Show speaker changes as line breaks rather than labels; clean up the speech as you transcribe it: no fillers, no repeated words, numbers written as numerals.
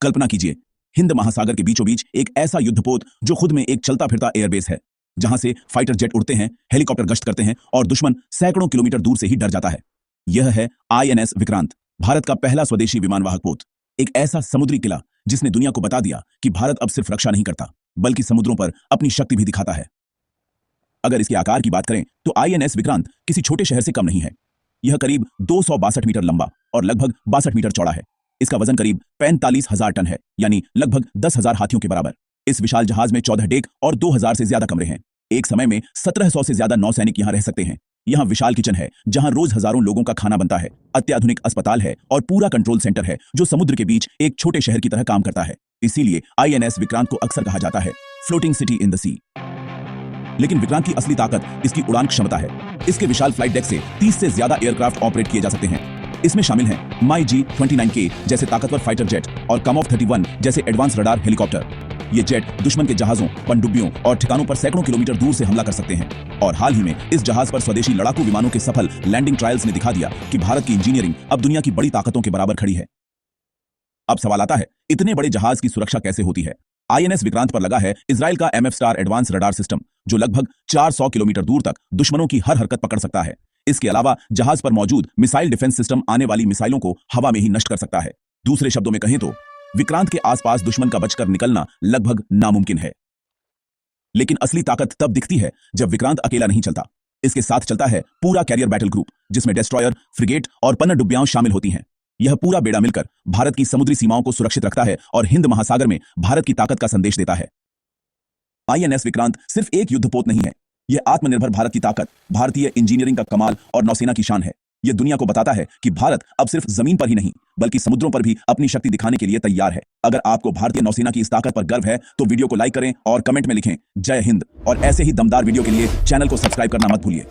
कल्पना कीजिए, हिंद महासागर के बीचों बीच एक ऐसा युद्धपोत जो खुद में एक चलता फिरता एयरबेस है, जहां से फाइटर जेट उड़ते हैं, हेलीकॉप्टर गश्त करते हैं और दुश्मन सैकड़ों किलोमीटर दूर से ही डर जाता है। यह है आईएनएस विक्रांत, भारत का पहला स्वदेशी विमानवाहक पोत। एक ऐसा समुद्री किला जिसने दुनिया को बता दिया कि भारत अब सिर्फ रक्षा नहीं करता, बल्कि समुद्रों पर अपनी शक्ति भी दिखाता है। अगर इसके आकार की बात करें तो आईएनएस विक्रांत किसी छोटे शहर से कम नहीं है। यह करीब 262 मीटर लंबा और लगभग 62 मीटर चौड़ा है। इसका वजन करीब 45,000 टन है, यानी लगभग 10,000 हाथियों के बराबर। इस विशाल जहाज में 14 डेक और 2,000 से ज्यादा कमरे हैं। एक समय में 1700 से ज्यादा नौसैनिक यहां रह सकते हैं। यहाँ विशाल किचन है जहां रोज हजारों लोगों का खाना बनता है, अत्याधुनिक अस्पताल है और पूरा कंट्रोल सेंटर है जो समुद्र के बीच एक छोटे शहर की तरह काम करता है। इसीलिए आईएनएस विक्रांत को अक्सर कहा जाता है फ्लोटिंग सिटी इन द सी। लेकिन विक्रांत की असली ताकत इसकी उड़ान क्षमता है। इसके विशाल फ्लाइट डेक से 30 से ज्यादा एयरक्राफ्ट ऑपरेट किए जा सकते हैं। इसमें शामिल हैं MiG-29K जैसे ताकतवर फाइटर जेट और Kamov 31 जैसे एडवांस रडार हेलीकॉप्टर। ये जेट दुश्मन के जहाजों, पनडुब्बियों और ठिकानों पर सैकड़ों किलोमीटर दूर से हमला कर सकते हैं। और हाल ही में इस जहाज पर स्वदेशी लड़ाकू विमानों के सफल लैंडिंग ट्रायल्स ने दिखा दिया कि भारत की इंजीनियरिंग अब दुनिया की बड़ी ताकतों के बराबर खड़ी है। अब सवाल आता है, इतने बड़े जहाज की सुरक्षा कैसे होती है? आईएनएस विक्रांत पर लगा है इजराइल का MF star advance radar system, जो लगभग 400 किलोमीटर दूर तक दुश्मनों की हर हरकत पकड़ सकता है। इसके अलावा जहाज पर मौजूद मिसाइल डिफेंस सिस्टम आने वाली मिसाइलों को हवा में ही नष्ट कर सकता है। दूसरे शब्दों में कहें तो विक्रांत के आसपास दुश्मन का बचकर निकलना लगभग नामुमकिन है। लेकिन असली ताकत तब दिखती है जब विक्रांत अकेला नहीं चलता। इसके साथ चलता है पूरा कैरियर बैटल ग्रुप, जिसमें डिस्ट्रॉयर, फ्रिगेट और पनडुब्बियां शामिल होती हैं। यह पूरा बेड़ा मिलकर भारत की समुद्री सीमाओं को सुरक्षित रखता है और हिंद महासागर में भारत की ताकत का संदेश देता है। आईएनएस विक्रांत सिर्फ एक युद्धपोत नहीं है, यह आत्मनिर्भर भारत की ताकत, भारतीय इंजीनियरिंग का कमाल और नौसेना की शान है। यह दुनिया को बताता है कि भारत अब सिर्फ जमीन पर ही नहीं, बल्कि समुद्रों पर भी अपनी शक्ति दिखाने के लिए तैयार है। अगर आपको भारतीय नौसेना की इस ताकत पर गर्व है तो वीडियो को लाइक करें और कमेंट में लिखें जय हिंद। और ऐसे ही दमदार वीडियो के लिए चैनल को सब्सक्राइब करना मत भूलिए।